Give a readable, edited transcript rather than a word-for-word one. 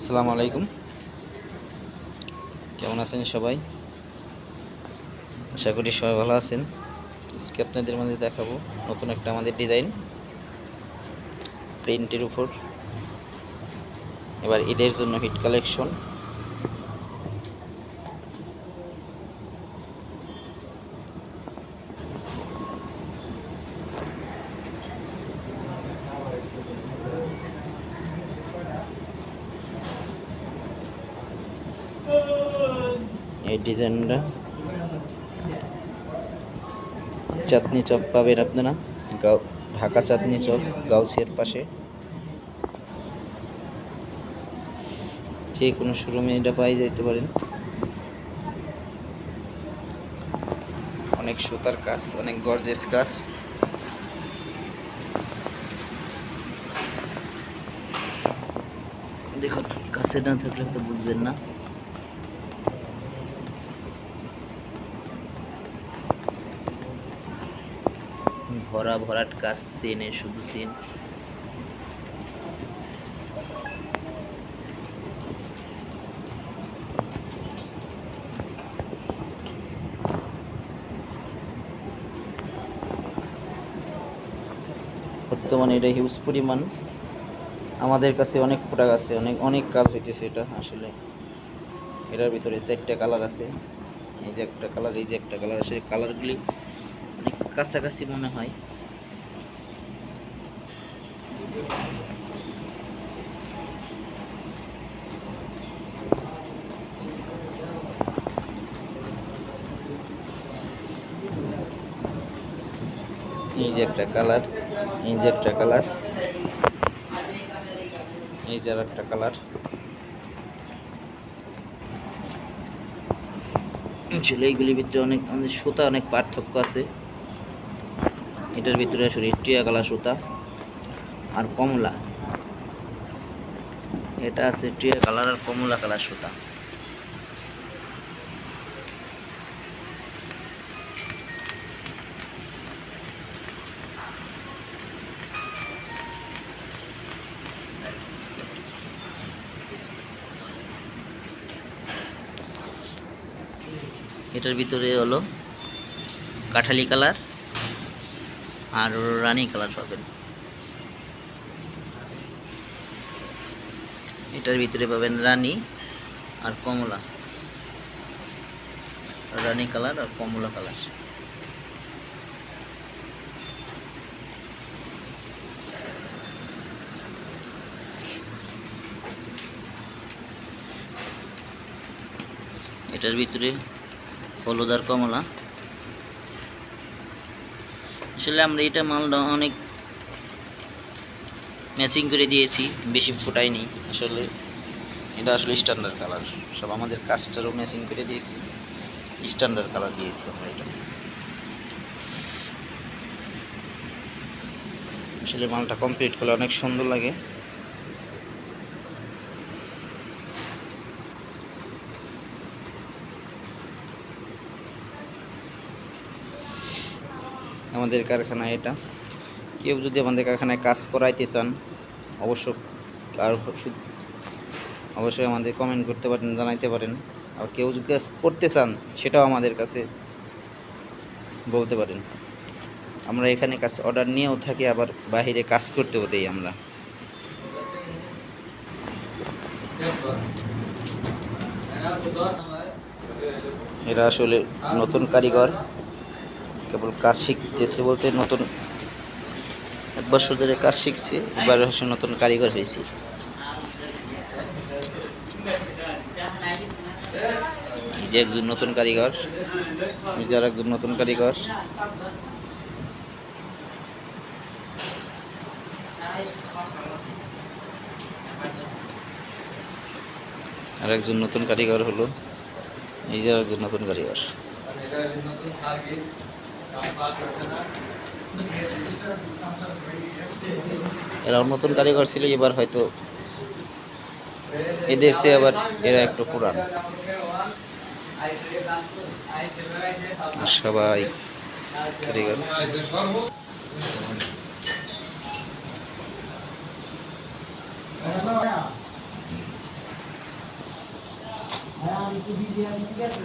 আসসালামু আলাইকুম, কেমন আছেন সবাই? আশা করি সবাই ভালো আছেন। আজকে আপনাদের মাঝে দেখাবো নতুন একটা আমাদের ডিজাইন প্রিন্টের উপর। এবার ঈদের জন্য হিট কালেকশন। এই ডিজাইনটা চাঁদনি চক পাবেন আপনারা, ঢাকা চাঁদনি চক গাউসিয়ার পাশে। যে কোনো শোরুমে এটা পাই যেতে পারেন। অনেক সুতার কাজ, অনেক গর্জিয়াস কাজ। দেখুন, কাছে না থাকলে তো বুঝবেন না। ভরা ভরাট কাজ, সিনে শুধু সিন। বর্তমানে এটা হিউজ পরিমাণ, আমাদের কাছে অনেক প্রোডাক্ট আছে, অনেক কাজ হইতেছে। এটা আসলে এটার ভিতরে 4টা কালার আছে। এই যে একটা কালার, এই যে একটা কালার আছে। কালারগুলি অনেক কাছাকাছি মনে হয়। এই যে একটা কালার, এই যে একটা কালার, এই যে আর একটা কালার। আসলে এইগুলির ভিতরে অনেক সুতা, অনেক পার্থক্য আছে। এটার ভিতরে আসলে টিয়া কালার সুতা আর কমলা, এটা আছে টিয়া কালার আর কমলা কালার সুতা। এটার ভিতরে হলো কাঠালি কালার আর রানী কালার পাবেন। এটার ভিতরে পাবেন রানী আর কমলা, রানী কালার আর কমলা কালার। এটার ভিতরে হলুদ আর কমলা। আসলে আমরা এটা মালটা অনেক ম্যাচিং করে দিয়েছি, বেশি ফুটাইনি। আসলে এটা আসলে স্ট্যান্ডার্ড কালার, সব আমাদের কাজটারও ম্যাচিং করে দিয়েছি, স্ট্যান্ডার্ড কালার দিয়েছি আমরা। এটা আসলে মালটা কমপ্লিট করলে অনেক সুন্দর লাগে। আমাদের কারখানা এটা। কেউ যদি আমাদের কারখানায় কাজ করাইতে চান অবশ্যই আমাদের কমেন্ট করতে পারেন, জানাইতে পারেন। আর কেউ যদি কাজ করতে চান সেটাও আমাদের কাছে বলতে পারেন। আমরা এখানে কাজ অর্ডার নিয়েও থাকি, আবার বাইরে কাজ করতেও দেই আমরা। এরা আসলে নতুন কারিগর, কেবল কাজ শিখতেছে বলতে নতুন 1 বছর ধরে কাজ শিখছে, এবার হচ্ছে নতুন কারিগর হয়েছে। এই যে একজন নতুন কারিগর, এই যে আরেকজন নতুন কারিগর। আর একজন নতুন কারিগর হলো, এই যে আরেকজন নতুন কারিগর। এরা নতুন কারিগর ছিল, এবার হয়তো এদের চেয়ে আবার এরা একটু পুরান। সবাই কারিগর। ঠিক